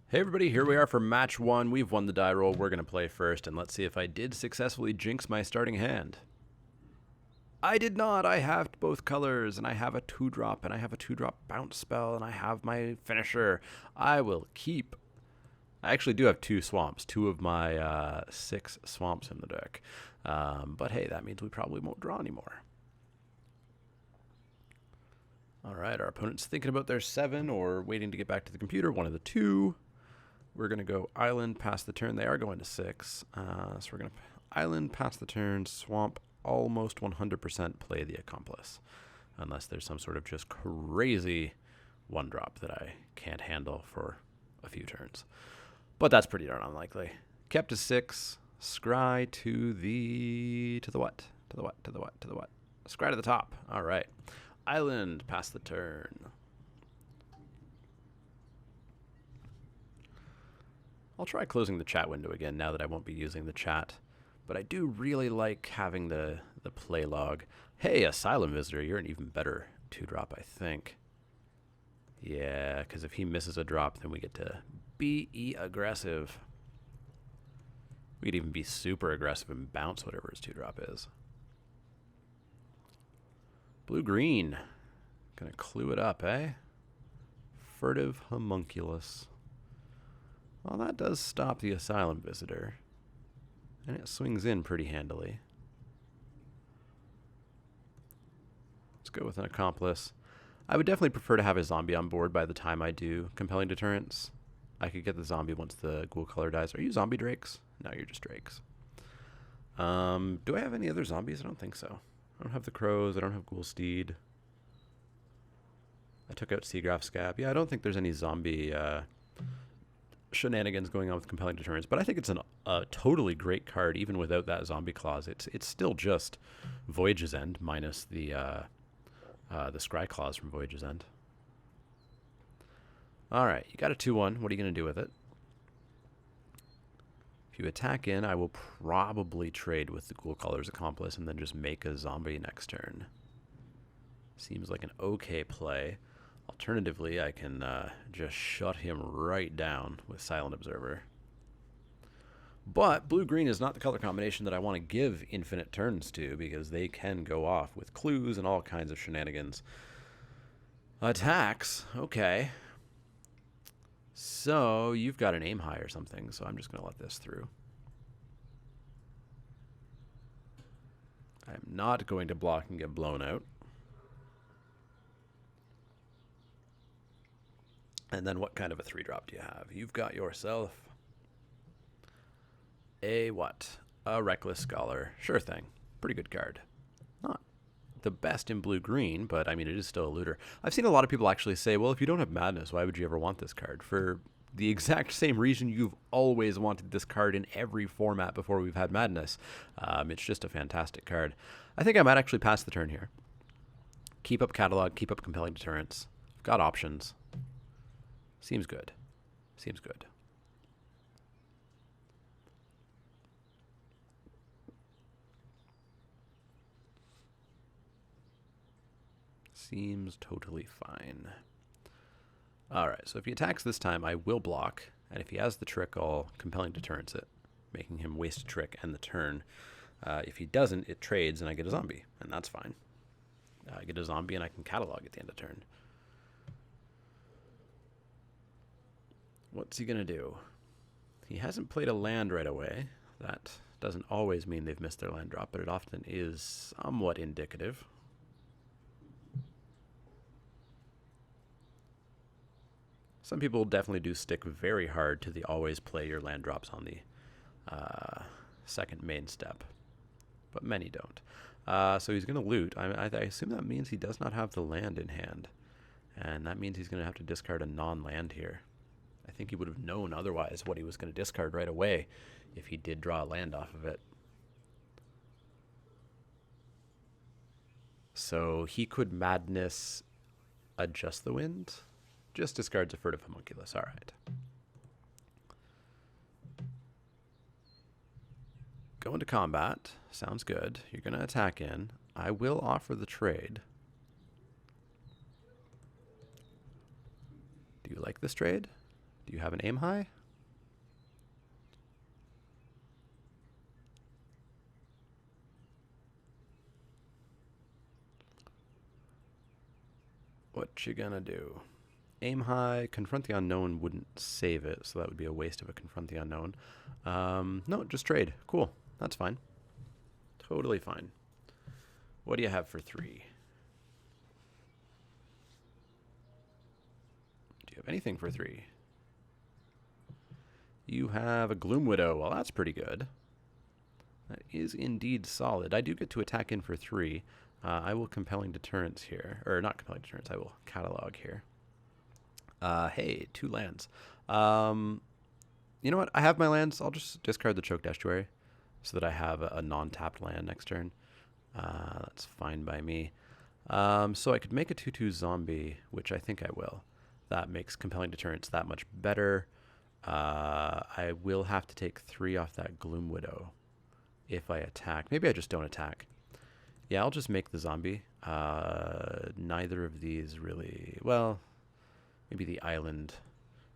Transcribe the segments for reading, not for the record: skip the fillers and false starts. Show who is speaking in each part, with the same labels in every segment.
Speaker 1: Hey everybody, here we are for match one. We've won the die roll. We're going to play first, and let's see if I did successfully jinx my starting hand. I did not. I have both colors, and I have a 2-drop, and I have a 2-drop bounce spell, and I have my finisher. I will keep... I actually do have 2 swamps, 2 of my 6 swamps in the deck. But hey, that means we probably won't draw anymore. Alright, our opponent's thinking about their 7 or waiting to get back to the computer, one of the 2. We're going to go island, pass the turn. They are going to 6. So we're going to island, pass the turn, swamp, almost 100% play the accomplice. Unless there's some sort of just crazy 1-drop that I can't handle for a few turns. But that's pretty darn unlikely. Kept to 6. Scry to the... To the what? To the what? To the what? To the what? Scry to the top. All right. Island, pass the turn. I'll try closing the chat window again now that I won't be using the chat. But I do really like having the play log. Hey, Asylum Visitor, you're an even better 2-drop, I think. Yeah, because if he misses a drop, then we get to be aggressive. We could even be super aggressive and bounce whatever his 2-drop is. Blue-green. Gonna clue it up, eh? Furtive Homunculus. Well, that does stop the Asylum Visitor. And it swings in pretty handily. Let's go with an Accomplice. I would definitely prefer to have a zombie on board by the time I do Compelling Deterrence. I could get the zombie once the ghoul color dies. Are you zombie drakes? No, you're just drakes. Do I have any other zombies? I don't think so. I don't have the crows. I don't have ghoul steed. I took out Seagraph Scab. Yeah, I don't think there's any zombie shenanigans going on with Compelling Deterrence, but I think it's a totally great card even without that zombie clause. It's still just Voyage's End minus the Scry clause from Voyage's End. Alright, you got a 2-1. What are you going to do with it? If you attack in, I will probably trade with the Ghoul Caller's Accomplice and then just make a zombie next turn. Seems like an okay play. Alternatively, I can just shut him right down with Silent Observer. But blue-green is not the color combination that I want to give infinite turns to because they can go off with clues and all kinds of shenanigans. Attacks. Okay. So you've got an aim high or something, so I'm just going to let this through. I'm not going to block and get blown out. And then what kind of a 3-drop do you have? You've got yourself a what? A Reckless Scholar. Sure thing. Pretty good card. Not the best in blue-green, but I mean, it is still a looter. I've seen a lot of people actually say, well, if you don't have Madness, why would you ever want this card? For the exact same reason you've always wanted this card in every format before we've had Madness. It's just a fantastic card. I think I might actually pass the turn here. Keep up Catalog, keep up Compelling Deterrence. I've got options. Seems good. Seems good. Seems totally fine. Alright, so if he attacks this time, I will block. And if he has the trick, I'll Compelling Deterrence it, making him waste a trick and the turn. If he doesn't, it trades and I get a zombie, and that's fine. I get a zombie and I can Catalog at the end of turn. What's he going to do? He hasn't played a land right away. That doesn't always mean they've missed their land drop, but it often is somewhat indicative. Some people definitely do stick very hard to the always play your land drops on the second main step, but many don't. So he's going to loot. I assume that means he does not have the land in hand, and that means he's going to have to discard a non-land here. I think he would have known otherwise what he was going to discard right away if he did draw a land off of it. So he could Madness Adjust the Wind. Just discards a Furtive Homunculus. All right. Go into combat. Sounds good. You're going to attack in. I will offer the trade. Do you like this trade? Do you have an aim high? What you gonna do? Aim high, confront the unknown wouldn't save it, so that would be a waste of a confront the unknown. No, just trade. Cool. That's fine. Totally fine. What do you have for 3? Do you have anything for 3? You have a Gloom Widow. Well, that's pretty good. That is indeed solid. I do get to attack in for 3. I will Compelling Deterrence here. Or not Compelling Deterrence, I will Catalog here. Hey, 2 lands. You know what? I have my lands. I'll just discard the Choked Estuary so that I have a non-tapped land next turn. That's fine by me. So I could make a 2/2 zombie, which I think I will. That makes Compelling Deterrence that much better. I will have to take 3 off that Gloom Widow if I attack. Maybe I just don't attack. Yeah, I'll just make the zombie. Neither of these really... Well, maybe the island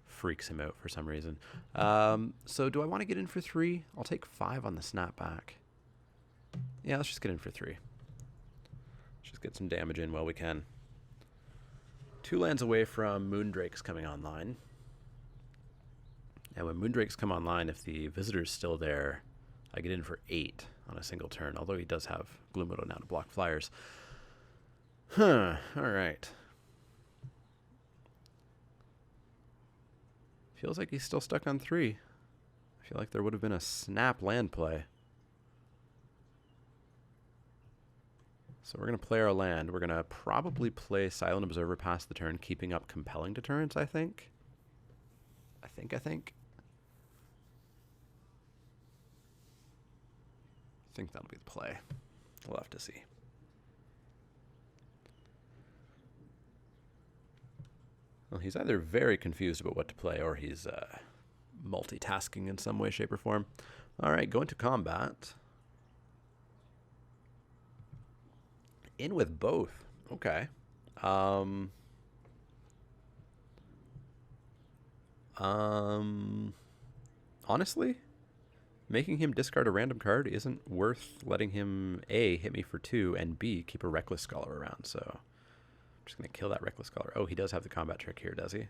Speaker 1: freaks him out for some reason. So do I want to get in for 3? I'll take 5 on the snapback. Yeah, let's just get in for 3. Just get some damage in while we can. 2 lands away from Moondrakes coming online. And when Moondrakes come online, if the Visitor's still there, I get in for 8 on a single turn, although he does have Gloom Widow now to block flyers. Huh, alright. Feels like he's still stuck on 3. I feel like there would have been a snap land play. So we're going to play our land. We're going to probably play Silent Observer past the turn, keeping up Compelling Deterrence, I think. I think. I think that'll be the play. We'll have to see. Well, he's either very confused about what to play or he's multitasking in some way, shape, or form. All right, go into combat. In with both. Okay. Honestly, making him discard a random card isn't worth letting him A, hit me for 2, and B, keep a Reckless Scholar around, so I'm just going to kill that Reckless Scholar. Oh, he does have the combat trick here, does he?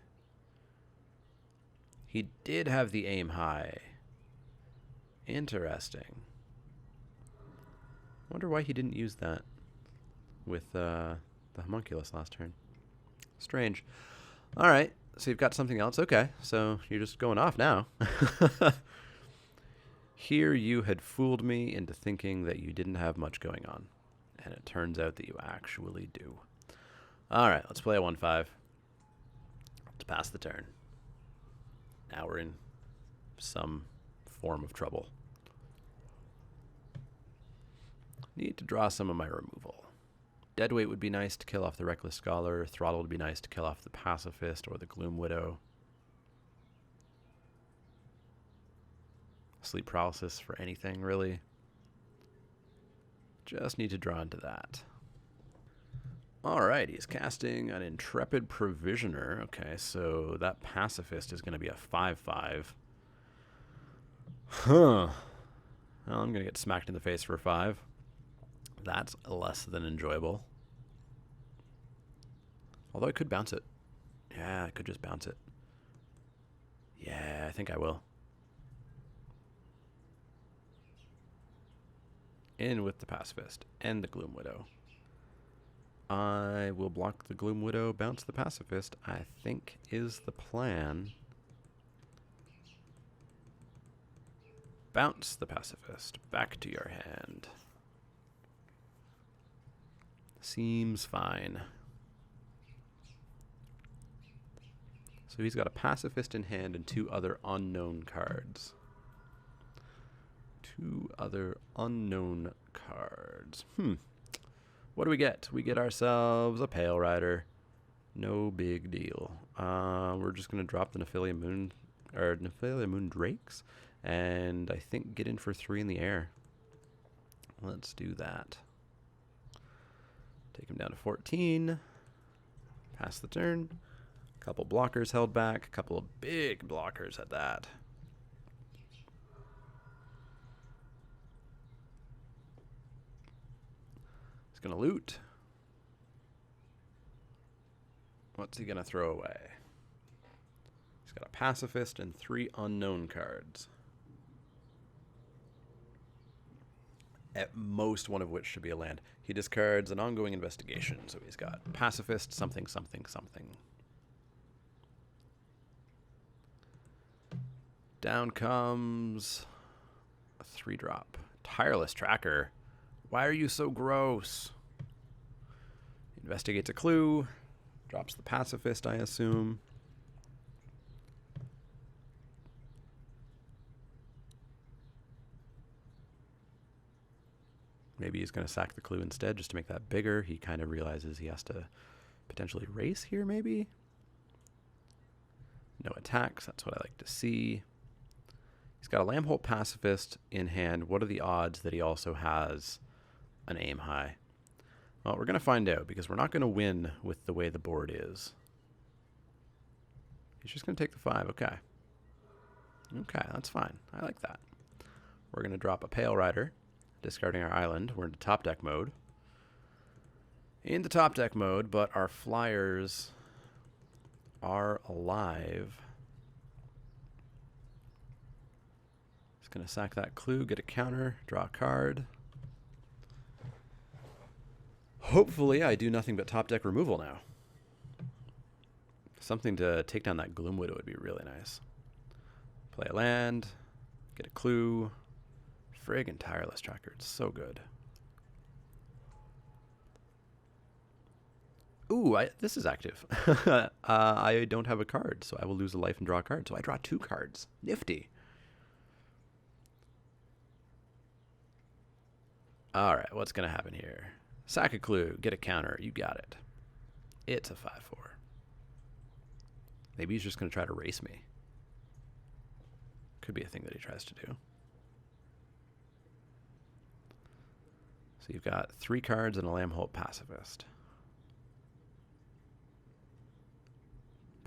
Speaker 1: He did have the aim high. Interesting. Wonder why he didn't use that with the Homunculus last turn. Strange. All right, so you've got something else. Okay, so you're just going off now. Here you had fooled me into thinking that you didn't have much going on, and it turns out that you actually do. All right, let's play a 1/5 to pass the turn. Now we're in some form of trouble. Need to draw some of my removal. Deadweight would be nice to kill off the Reckless Scholar. Throttle would be nice to kill off the Pacifist or the Gloom Widow. Sleep Paralysis for anything, really. Just need to draw into that. Alright, he's casting an Intrepid Provisioner. Okay, so that Pacifist is going to be a 5/5. Huh. Well, I'm going to get smacked in the face for 5. That's less than enjoyable. Although I could bounce it. Yeah, I could just bounce it. Yeah, I think I will. In with the Pacifist and the Gloom Widow. I will block the Gloom Widow, bounce the Pacifist, I think is the plan. Bounce the Pacifist. Back to your hand. Seems fine. So he's got a Pacifist in hand and 2 other unknown cards. 2 other unknown cards. What do we get? We get ourselves a Pale Rider. No big deal. We're just going to drop the Nephilia Moon Drakes, and I think get in for 3 in the air. Let's do that. Take him down to 14. Pass the turn. Couple blockers held back. A couple of big blockers at that. He's going to loot. What's he going to throw away? He's got a pacifist and 3 unknown cards. At most, one of which should be a land. He discards an ongoing investigation. So he's got pacifist, something, something, something. Down comes a 3-drop. Tireless Tracker. Why are you so gross? Investigates a clue. Drops the pacifist, I assume. Maybe he's going to sack the clue instead just to make that bigger. He kind of realizes he has to potentially race here, maybe. No attacks. That's what I like to see. He's got a Lambholt Pacifist in hand. What are the odds that he also has an aim high? Well, we're going to find out because we're not going to win with the way the board is. He's just going to take the 5. Okay. Okay, that's fine. I like that. We're going to drop a Pale Rider, discarding our island. We're into top deck mode. Into top deck mode, but our flyers are alive. Going to sack that clue, get a counter, draw a card. Hopefully I do nothing but top deck removal now. Something to take down that Gloom Widow would be really nice. Play a land, get a clue. Friggin' Tireless Tracker, it's so good. Ooh, this is active. I don't have a card, so I will lose a life and draw a card. So I draw 2 cards. Nifty. All right, what's going to happen here? Sack a clue, get a counter. You got it. It's a 5-4. Maybe he's just going to try to race me. Could be a thing that he tries to do. So you've got 3 cards and a Lambholt Pacifist.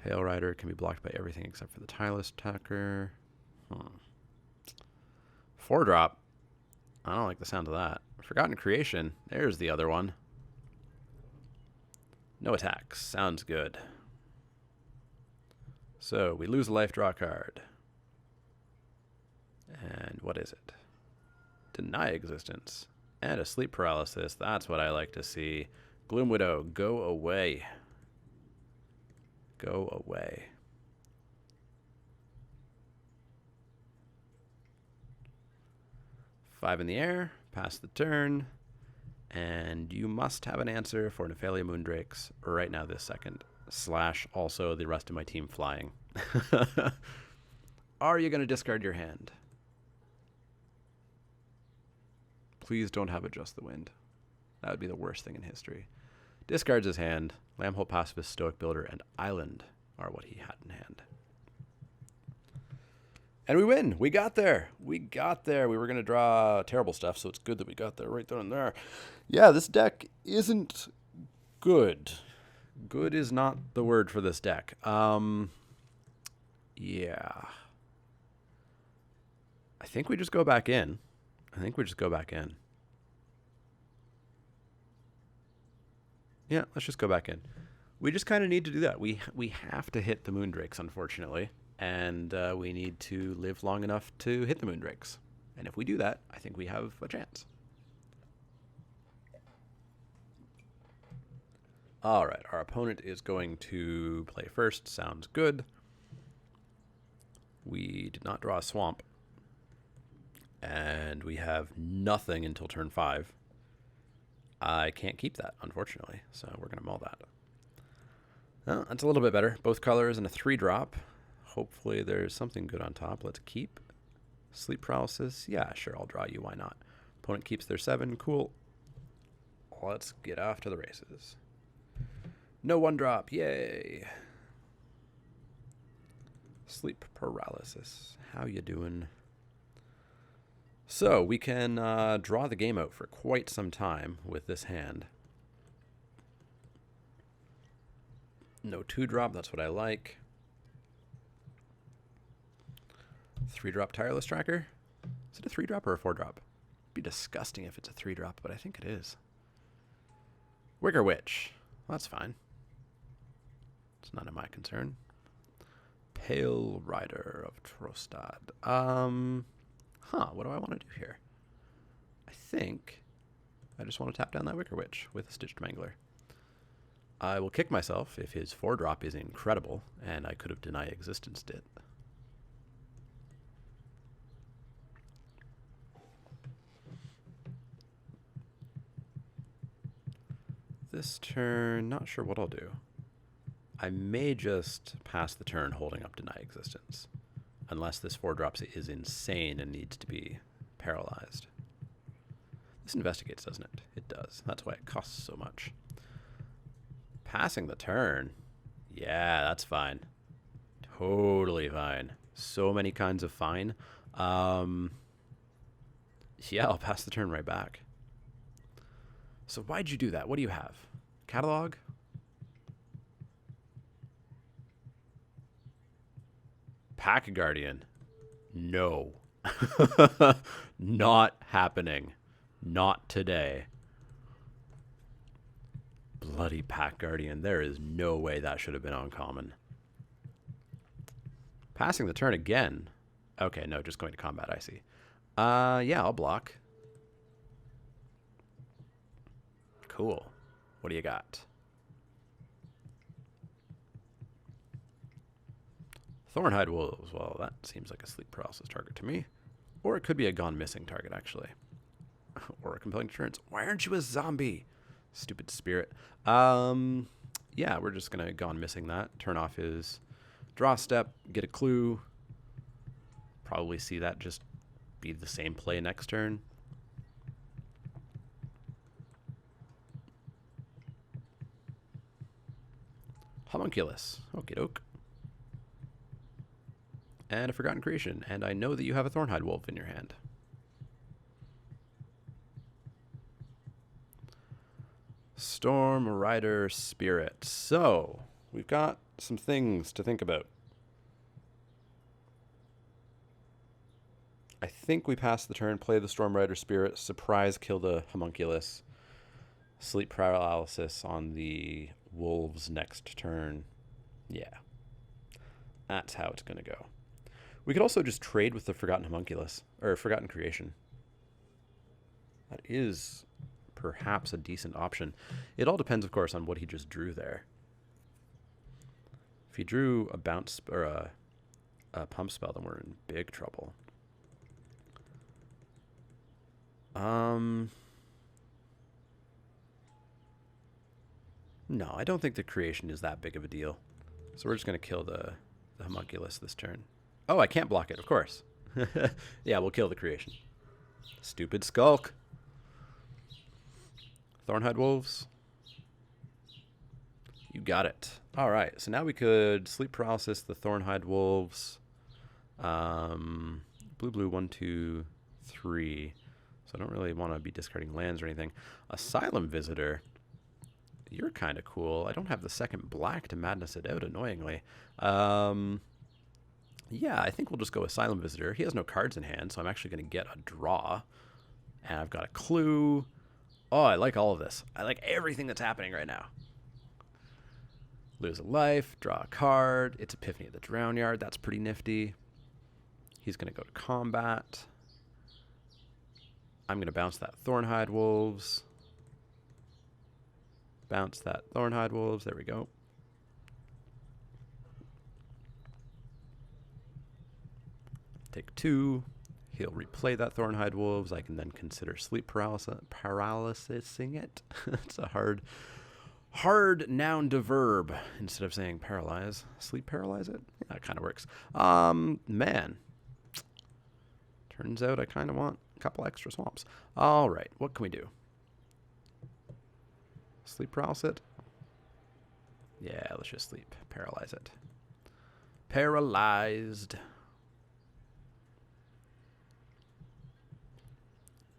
Speaker 1: Pale Rider can be blocked by everything except for the Tireless Tracker. 4-drop. I don't like the sound of that. Forgotten Creation. There's the other one. No attacks. Sounds good. So we lose a life, draw a card. And what is it? Deny existence. And a sleep paralysis. That's what I like to see. Gloom Widow, go away. Go away. Five in the air, pass the turn, and you must have an answer for Nephalia Moondrakes right now this second, / also the rest of my team flying. Are you going to discard your hand? Please don't have Adjust the Wind. That would be the worst thing in history. Discards his hand. Lambholt Pacifist, Stoic Builder, and Island are what he had in hand. And we win. We got there. We got there. We were going to draw terrible stuff, so it's good that we got there right there and there. Yeah, this deck isn't good. Good is not the word for this deck. Yeah. I think we just go back in. Yeah, let's just go back in. We just kind of need to do that. We have to hit the Moondrakes, unfortunately. And we need to live long enough to hit the Moondrakes. And if we do that, I think we have a chance. All right, our opponent is going to play first. Sounds good. We did not draw a swamp. And we have nothing until turn 5. I can't keep that, unfortunately. So we're going to mull that. Well, that's a little bit better. Both colors and a 3-drop. Hopefully there's something good on top. Let's keep. Sleep paralysis. Yeah, sure, I'll draw you. Why not? Opponent keeps their 7. Cool. Let's get off to the races. No 1-drop. Yay. Sleep paralysis. How you doing? So we can draw the game out for quite some time with this hand. No 2-drop, that's what I like. 3-drop Tireless Tracker. Is it a 3-drop or a 4-drop? It'd be disgusting if it's a 3-drop, but I think it is. Wicker Witch. Well, that's fine. It's none of my concern. Pale Rider of Trostad. What do I want to do here? I think I just want to tap down that Wicker Witch with a Stitched Mangler. I will kick myself if his 4-drop is incredible, and I could have denied existenced it. This turn, not sure what I'll do. I may just pass the turn holding up Deny Existence, unless this 4-drop is insane and needs to be paralyzed. This investigates, doesn't it? It does. That's why it costs so much. Passing the turn. Yeah, that's fine. Totally fine. So many kinds of fine. Yeah, I'll pass the turn right back. So why'd you do that? What do you have? Catalog? Pack Guardian. No. Not happening. Not today. Bloody Pack Guardian. There is no way that should have been uncommon. Passing the turn again. Okay, no, just going to combat, I see. Yeah, I'll block. Cool. What do you got? Thornhide Wolves. Well, that seems like a sleep paralysis target to me. Or it could be a gone missing target, actually. Or a compelling deterrence. Why aren't you a zombie? Stupid spirit. Yeah, we're just going to gone missing that. Turn off his draw step. Get a clue. Probably see that just be the same play next turn. Homunculus. Okie doke. And a Forgotten Creation. And I know that you have a Thornhide Wolf in your hand. Storm Rider Spirit. So, we've got some things to think about. I think we pass the turn, play the Storm Rider Spirit, surprise kill the Homunculus, sleep paralysis on the Wolves next turn. Yeah. That's how it's going to go. We could also just trade with the Forgotten Homunculus, or Forgotten Creation. That is perhaps a decent option. It all depends, of course, on what he just drew there. If he drew a bounce or a pump spell, then we're in big trouble. No, I don't think the creation is that big of a deal. So we're just going to kill the Homunculus this turn. Oh, I can't block it, of course. Yeah, we'll kill the creation. Stupid Skulk. Thornhide Wolves. You got it. All right, so now we could sleep paralysis the Thornhide Wolves. Blue, 1, 2, 3. So I don't really want to be discarding lands or anything. Asylum Visitor. You're kind of cool. I don't have the second black to madness it out, annoyingly. Yeah, I think we'll just go Asylum Visitor. He has no cards in hand, so I'm actually going to get a draw. And I've got a clue. Oh, I like all of this. I like everything that's happening right now. Lose a life, draw a card. It's Epiphany of the Drown Yard. That's pretty nifty. He's going to go to combat. I'm going to bounce that Thornhide Wolves. Bounce that Thornhide Wolves. There we go. Take 2. He'll replay that Thornhide Wolves. I can then consider sleep paralysing it. It's a hard noun to verb instead of saying paralyze. Sleep paralyze it? Yeah, that kind of works. Man. Turns out I kind of want a couple extra swamps. All right, what can we do? Sleep paralysis it? Yeah, let's just sleep paralyze it. Paralyzed.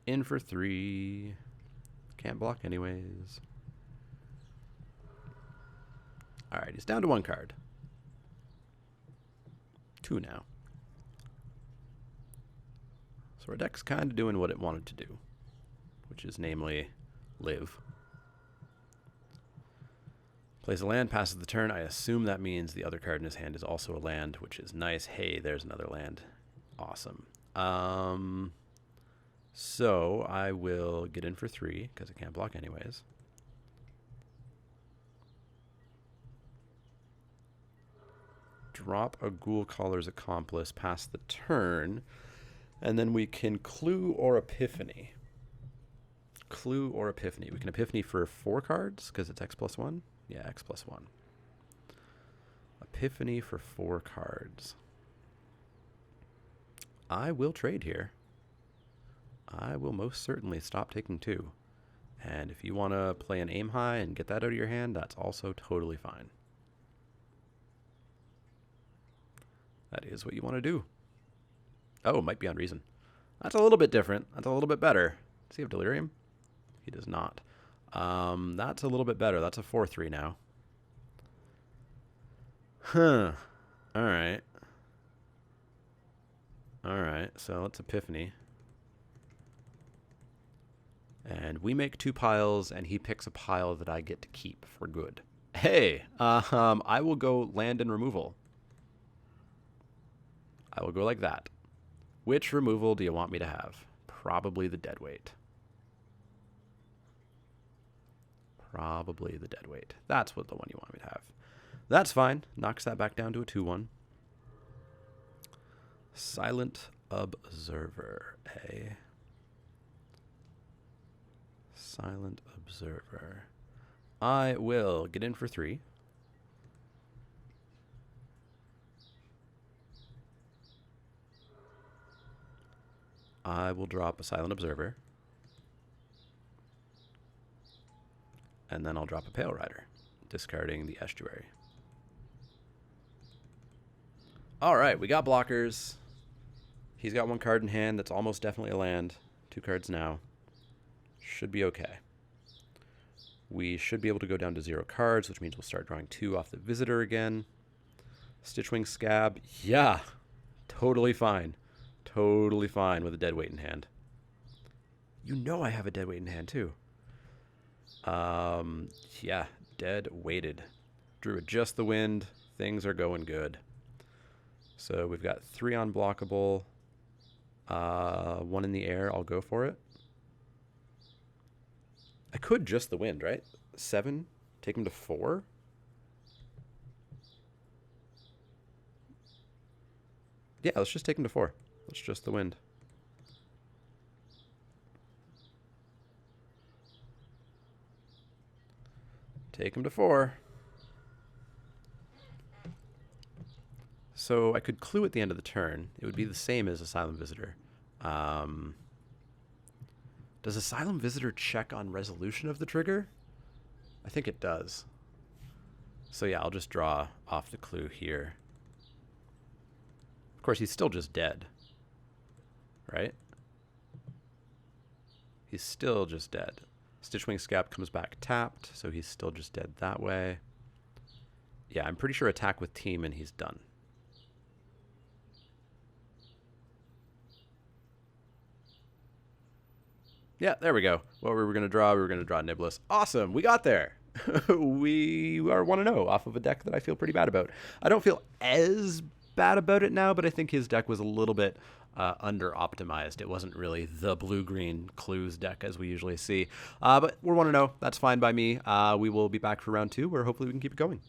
Speaker 1: In for 3. Can't block anyways. All right, he's down to 1 card. 2 now. So our deck's kind of doing what it wanted to do, which is namely live. Plays a land, passes the turn. I assume that means the other card in his hand is also a land, which is nice. Hey, there's another land. Awesome. So I will get in for 3 because I can't block anyways. Drop a Ghoul Caller's Accomplice, pass the turn, and then we can Clue or Epiphany. Clue or Epiphany. We can Epiphany for 4 cards because it's X+1. Yeah, X+1. Epiphany for 4 cards. I will trade here. I will most certainly stop taking 2. And if you want to play an aim high and get that out of your hand, that's also totally fine. That is what you want to do. Oh, might be on reason. That's a little bit different. That's a little bit better. Does he have Delirium? He does not. That's a little bit better. That's a 4/3 now. Huh. All right. All right. So let's Epiphany. And we make 2 piles, and he picks a pile that I get to keep for good. Hey, I will go land and removal. I will go like that. Which removal do you want me to have? Probably the Deadweight. Probably the Deadweight. That's what the one you want me to have. That's fine. Knocks that back down to a 2/1. Silent Observer, eh? Silent Observer. I will get in for 3. I will drop a Silent Observer. And then I'll drop a Pale Rider, discarding the Estuary. All right, we got blockers. He's got 1 card in hand that's almost definitely a land. 2 cards now. Should be okay. We should be able to go down to 0 cards, which means we'll start drawing 2 off the Visitor again. Stitchwing Scab, yeah, totally fine. Totally fine with a Deadweight in hand. You know I have a Deadweight in hand too. Yeah, Dead-weighted. Drew Adjust the Wind. Things are going good. So we've got 3 unblockable. 1 in the air. I'll go for it. I could just the wind, right? 7. Take him to 4. Yeah, let's just take him to 4. Let's just the wind. Take him to 4. So I could clue at the end of the turn. It would be the same as Asylum Visitor. Does Asylum Visitor check on resolution of the trigger? I think it does. So yeah, I'll just draw off the clue here. Of course, he's still just dead. Right? He's still just dead. Stitchwing Scab comes back tapped, so he's still just dead that way. Yeah, I'm pretty sure attack with team and he's done. Yeah, there we go. What we were going to draw, Niblis. Awesome, we got there. We are 1-0 off of a deck that I feel pretty bad about. I don't feel as bad about it now, but I think his deck was a little bit under-optimized. It wasn't really the blue-green clues deck as we usually see. But we're 1-0. That's fine by me. We will be back for round 2, where hopefully we can keep it going.